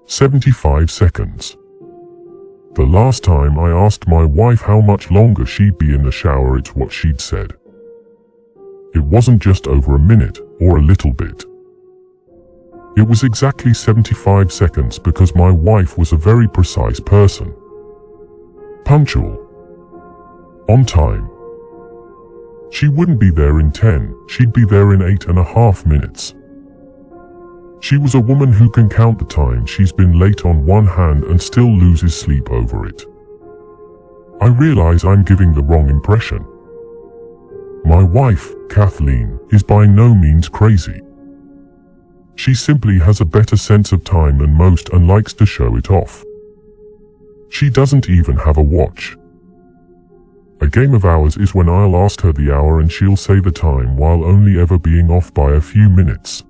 75 seconds. The last time I asked my wife how much longer she'd be in the shower, it's what she'd said. It wasn't just over a minute, or a little bit. It was exactly 75 seconds because my wife was a very precise person. Punctual. On time. She wouldn't be there in 10, she'd be there in 8.5 minutes. She was a woman who can count the time she's been late on one hand and still loses sleep over it. I realize I'm giving the wrong impression. My wife, Kathleen, is by no means crazy. She simply has a better sense of time than most and likes to show it off. She doesn't even have a watch. A game of hours is when I'll ask her the hour and she'll say the time while only ever being off by a few minutes.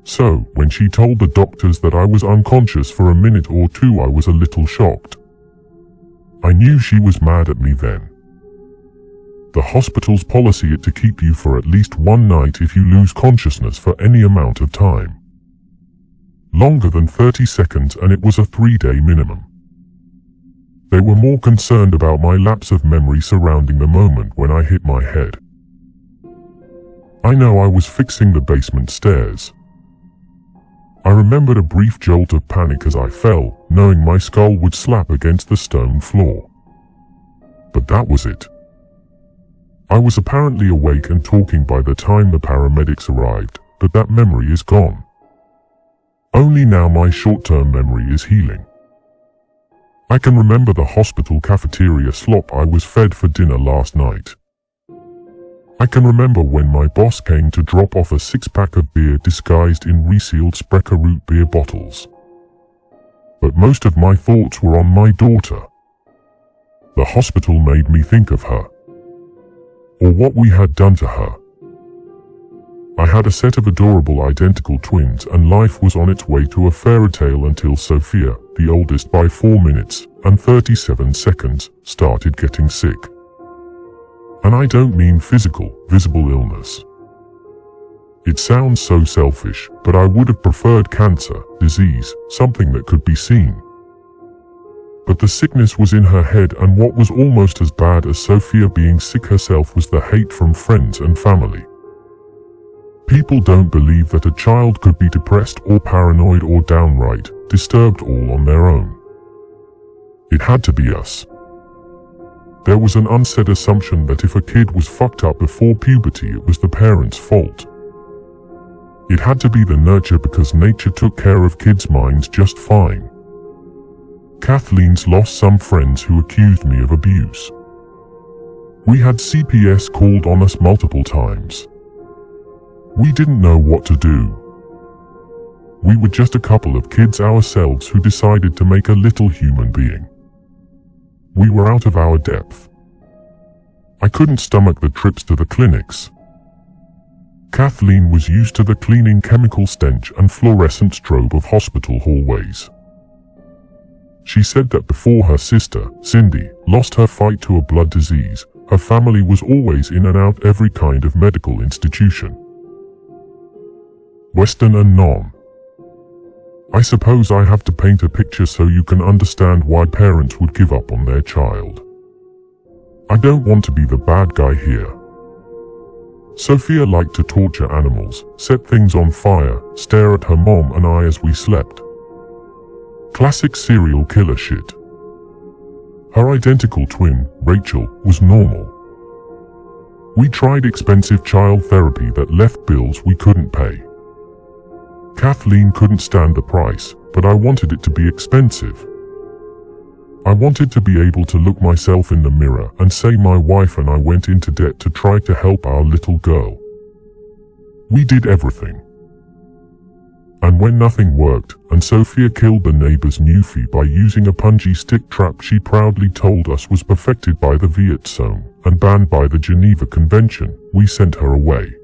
So, when she told the doctors that I was unconscious for a minute or two, I was a little shocked. I knew she was mad at me then. The hospital's policy is to keep you for at least one night if you lose consciousness for any amount of time. Longer than 30 seconds, and it was a 3-day minimum. They were more concerned about my lapse of memory surrounding the moment when I hit my head. I know I was fixing the basement stairs. I remembered a brief jolt of panic as I fell, knowing my skull would slap against the stone floor. But that was it. I was apparently awake and talking by the time the paramedics arrived, but that memory is gone. Only now my short-term memory is healing. I can remember the hospital cafeteria slop I was fed for dinner last night. I can remember when my boss came to drop off a 6-pack of beer disguised in resealed Sprecher root beer bottles. But most of my thoughts were on my daughter. The hospital made me think of her. Or what we had done to her. I had a set of adorable identical twins and life was on its way to a fairy tale until Sophia, the oldest by 4 minutes and 37 seconds, started getting sick. And I don't mean physical, visible illness. It sounds so selfish, but I would have preferred cancer, disease, something that could be seen. But the sickness was in her head, and what was almost as bad as Sophia being sick herself was the hate from friends and family. People don't believe that a child could be depressed or paranoid or downright disturbed all on their own. It had to be us. There was an unsaid assumption that if a kid was fucked up before puberty, it was the parents' fault. It had to be the nurture because nature took care of kids' minds just fine. Kathleen's lost some friends who accused me of abuse. We had CPS called on us multiple times. We didn't know what to do. We were just a couple of kids ourselves who decided to make a little human being. We were out of our depth. I couldn't stomach the trips to the clinics. Kathleen was used to the cleaning chemical stench and fluorescent strobe of hospital hallways. She said that before her sister, Cindy, lost her fight to a blood disease, her family was always in and out every kind of medical institution. Western and non. I suppose I have to paint a picture so you can understand why parents would give up on their child. I don't want to be the bad guy here. Sophia liked to torture animals, set things on fire, stare at her mom and I as we slept. Classic serial killer shit. Her identical twin, Rachel, was normal. We tried expensive child therapy that left bills we couldn't pay. Kathleen couldn't stand the price, but I wanted it to be expensive. I wanted to be able to look myself in the mirror and say my wife and I went into debt to try to help our little girl. We did everything. And when nothing worked, and Sophia killed the neighbor's newfie by using a punji stick trap she proudly told us was perfected by the Viet Cong and banned by the Geneva Convention, we sent her away.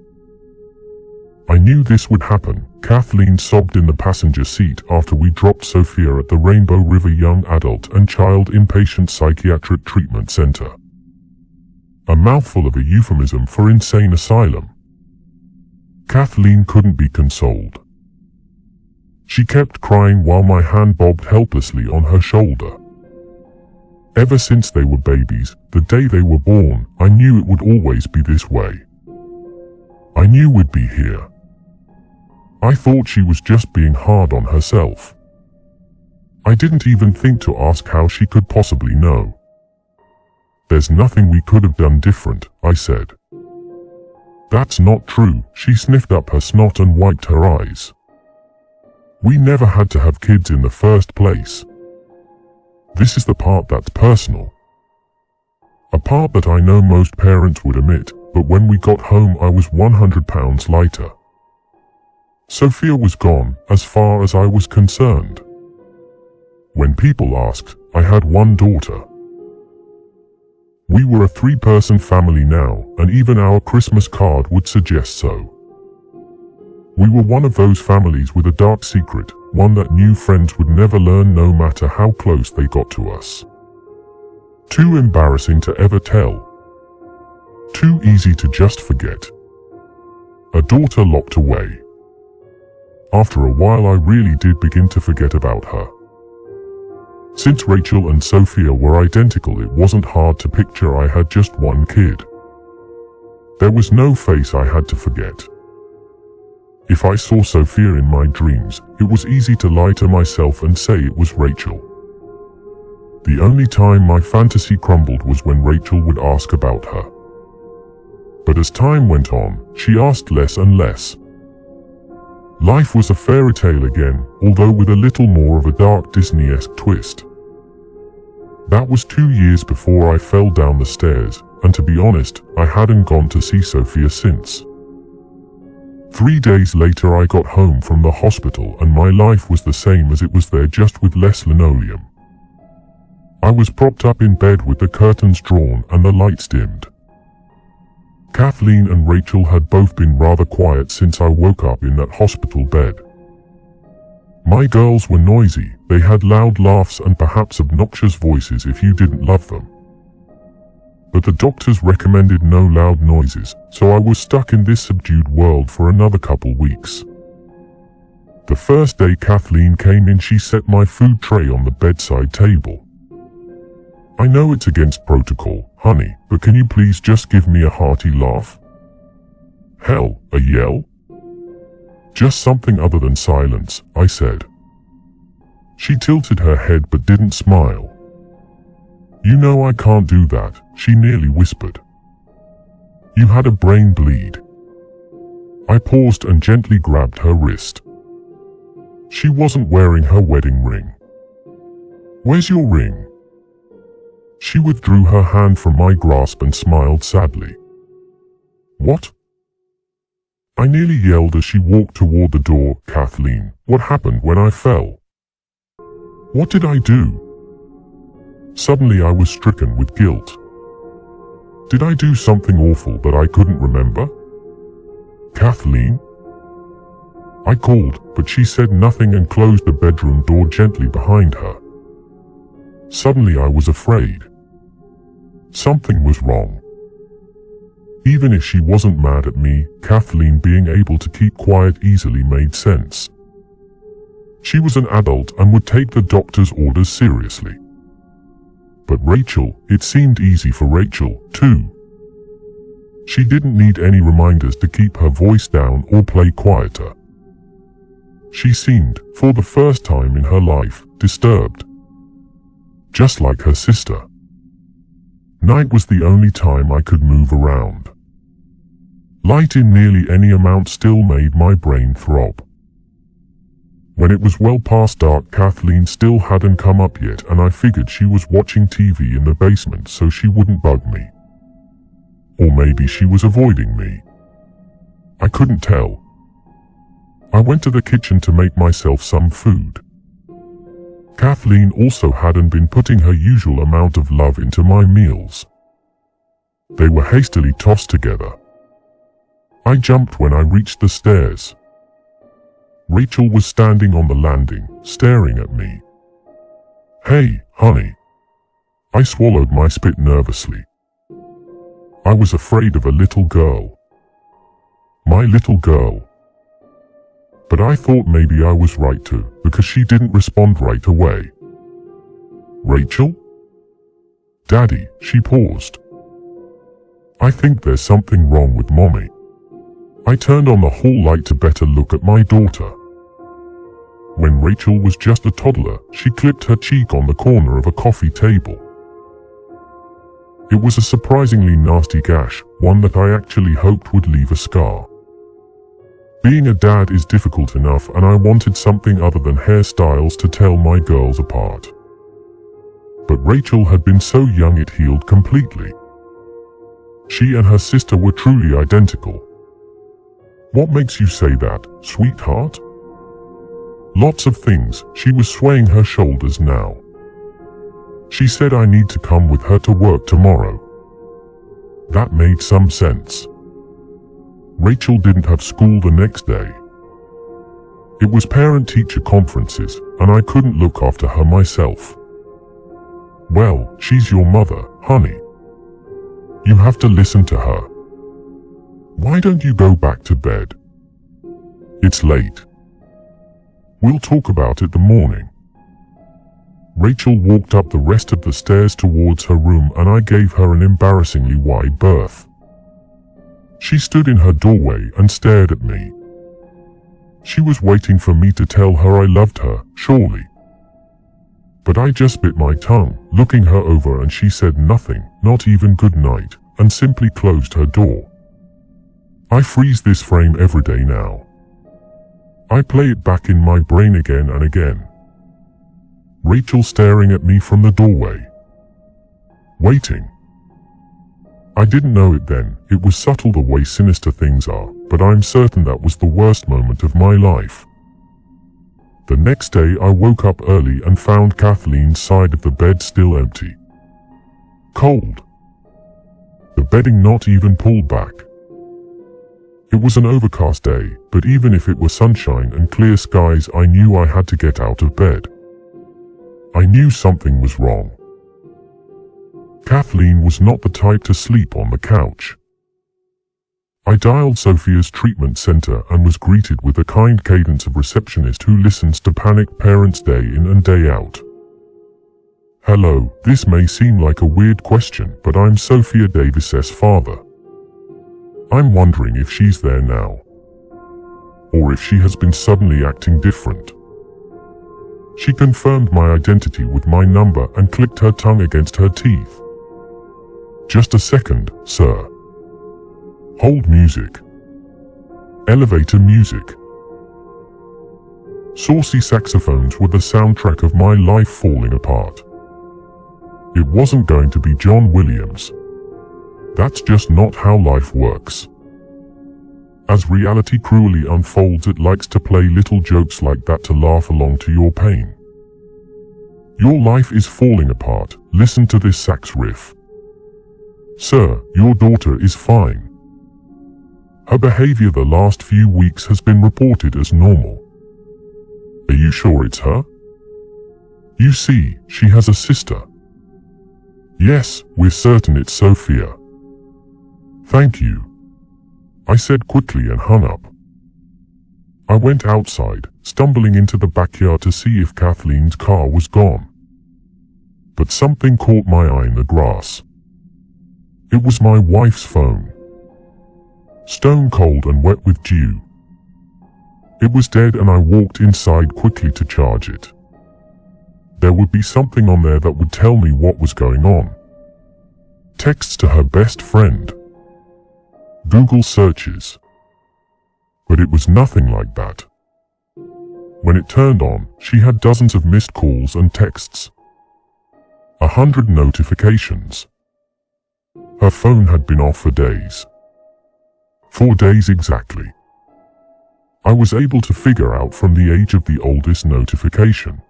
I knew this would happen. Kathleen sobbed in the passenger seat after we dropped Sophia at the Rainbow River Young Adult and Child Inpatient Psychiatric Treatment Center. A mouthful of a euphemism for insane asylum. Kathleen couldn't be consoled. She kept crying while my hand bobbed helplessly on her shoulder. Ever since they were babies, the day they were born, I knew it would always be this way. I knew we'd be here. I thought she was just being hard on herself. I didn't even think to ask how she could possibly know. There's nothing we could have done different, I said. That's not true, she sniffed up her snot and wiped her eyes. We never had to have kids in the first place. This is the part that's personal. A part that I know most parents would admit, but when we got home I was 100 pounds lighter. Sophia was gone, as far as I was concerned. When people asked, I had one daughter. We were a 3-person family now, and even our Christmas card would suggest so. We were one of those families with a dark secret, one that new friends would never learn no matter how close they got to us. Too embarrassing to ever tell. Too easy to just forget. A daughter locked away. After a while I really did begin to forget about her. Since Rachel and Sophia were identical, it wasn't hard to picture I had just one kid. There was no face I had to forget. If I saw Sophia in my dreams, it was easy to lie to myself and say it was Rachel. The only time my fantasy crumbled was when Rachel would ask about her. But as time went on, she asked less and less. Life was a fairy tale again, although with a little more of a dark Disney-esque twist. That was 2 years before I fell down the stairs, and to be honest, I hadn't gone to see Sophia since. 3 days later I got home from the hospital and my life was the same as it was there, just with less linoleum. I was propped up in bed with the curtains drawn and the lights dimmed. Kathleen and Rachel had both been rather quiet since I woke up in that hospital bed. My girls were noisy, they had loud laughs and perhaps obnoxious voices if you didn't love them. But the doctors recommended no loud noises, so I was stuck in this subdued world for another couple weeks. The first day Kathleen came in, she set my food tray on the bedside table. I know it's against protocol, honey, but can you please just give me a hearty laugh? Hell, a yell? Just something other than silence, I said. She tilted her head but didn't smile. You know I can't do that, she nearly whispered. You had a brain bleed. I paused and gently grabbed her wrist. She wasn't wearing her wedding ring. Where's your ring? She withdrew her hand from my grasp and smiled sadly. What? I nearly yelled as she walked toward the door. Kathleen, what happened when I fell? What did I do? Suddenly I was stricken with guilt. Did I do something awful that I couldn't remember? Kathleen? I called, but she said nothing and closed the bedroom door gently behind her. Suddenly I was afraid. Something was wrong. Even if she wasn't mad at me, Kathleen being able to keep quiet easily made sense. She was an adult and would take the doctor's orders seriously. But Rachel, it seemed easy for Rachel, too. She didn't need any reminders to keep her voice down or play quieter. She seemed, for the first time in her life, disturbed. Just like her sister. Night was the only time I could move around. Light in nearly any amount still made my brain throb. When it was well past dark, Kathleen still hadn't come up yet, and I figured she was watching TV in the basement so she wouldn't bug me. Or maybe she was avoiding me. I couldn't tell. I went to the kitchen to make myself some food. Kathleen also hadn't been putting her usual amount of love into my meals. They were hastily tossed together. I jumped when I reached the stairs. Rachel was standing on the landing, staring at me. Hey, honey. I swallowed my spit nervously. I was afraid of a little girl. My little girl. But I thought maybe I was right too, because she didn't respond right away. Rachel? Daddy, she paused. I think there's something wrong with Mommy. I turned on the hall light to better look at my daughter. When Rachel was just a toddler, she clipped her cheek on the corner of a coffee table. It was a surprisingly nasty gash, one that I actually hoped would leave a scar. Being a dad is difficult enough, and I wanted something other than hairstyles to tell my girls apart. But Rachel had been so young it healed completely. She and her sister were truly identical. What makes you say that, sweetheart? Lots of things. She was swaying her shoulders now. She said I need to come with her to work tomorrow. That made some sense. Rachel didn't have school the next day. It was parent-teacher conferences, and I couldn't look after her myself. Well, she's your mother, honey. You have to listen to her. Why don't you go back to bed? It's late. We'll talk about it the morning. Rachel walked up the rest of the stairs towards her room, and I gave her an embarrassingly wide berth. She stood in her doorway and stared at me. She was waiting for me to tell her I loved her, surely. But I just bit my tongue, looking her over, and she said nothing, not even good night, and simply closed her door. I freeze this frame every day now. I play it back in my brain again and again. Rachel staring at me from the doorway. Waiting. I didn't know it then. It was subtle the way sinister things are, but I'm certain that was the worst moment of my life. The next day I woke up early and found Kathleen's side of the bed still empty. Cold. The bedding not even pulled back. It was an overcast day, but even if it were sunshine and clear skies, I knew I had to get out of bed. I knew something was wrong. Kathleen was not the type to sleep on the couch. I dialed Sophia's treatment center and was greeted with a kind cadence of receptionist who listens to panicked parents day in and day out. Hello, this may seem like a weird question, but I'm Sophia Davis's father. I'm wondering if she's there now. Or if she has been suddenly acting different. She confirmed my identity with my number and clicked her tongue against her teeth. Just a second, sir. Hold music. Elevator music. Saucy saxophones were the soundtrack of my life falling apart. It wasn't going to be John Williams. That's just not how life works. As reality cruelly unfolds, it likes to play little jokes like that to laugh along to your pain. Your life is falling apart. Listen to this sax riff. Sir, your daughter is fine. Her behavior the last few weeks has been reported as normal. Are you sure it's her? You see, she has a sister. Yes, we're certain it's Sophia. Thank you, I said quickly and hung up. I went outside, stumbling into the backyard to see if Kathleen's car was gone. But something caught my eye in the grass. It was my wife's phone. Stone cold and wet with dew. It was dead, and I walked inside quickly to charge it. There would be something on there that would tell me what was going on. Texts to her best friend. Google searches. But it was nothing like that. When it turned on, she had dozens of missed calls and texts. 100 notifications. Her phone had been off for days. 4 days exactly. I was able to figure out from the age of the oldest notification.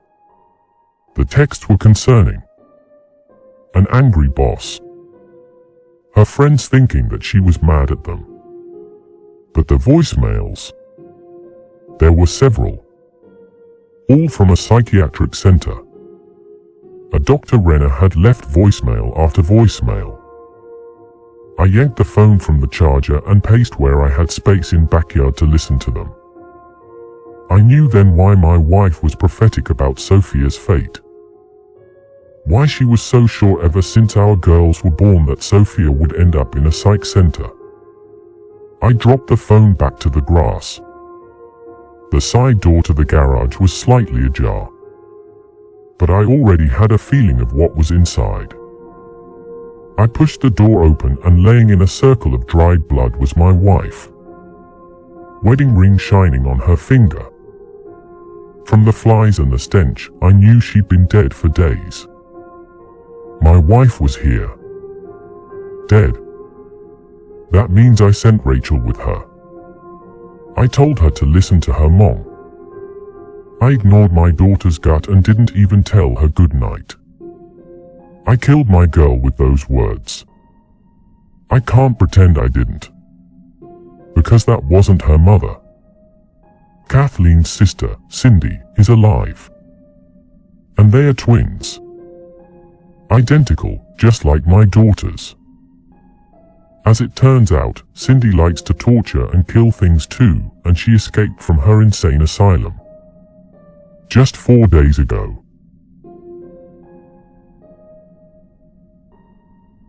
The texts were concerning. An angry boss. Her friends thinking that she was mad at them. But the voicemails. There were several. All from a psychiatric center. A Dr. Renner had left voicemail after voicemail. I yanked the phone from the charger and paced where I had space in backyard to listen to them. I knew then why my wife was prophetic about Sophia's fate. Why she was so sure ever since our girls were born that Sophia would end up in a psych center. I dropped the phone back to the grass. The side door to the garage was slightly ajar, but I already had a feeling of what was inside. I pushed the door open, and laying in a circle of dried blood was my wife, wedding ring shining on her finger. From the flies and the stench, I knew she'd been dead for days. My wife was here, dead. That means I sent Rachel with her. I told her to listen to her mom. I ignored my daughter's gut and didn't even tell her good night. I killed my girl with those words. I can't pretend I didn't, because that wasn't her mother. Kathleen's sister, Cindy, is alive, and they are twins. Identical, just like my daughters. As it turns out, Cindy likes to torture and kill things too, and she escaped from her insane asylum just 4 days ago.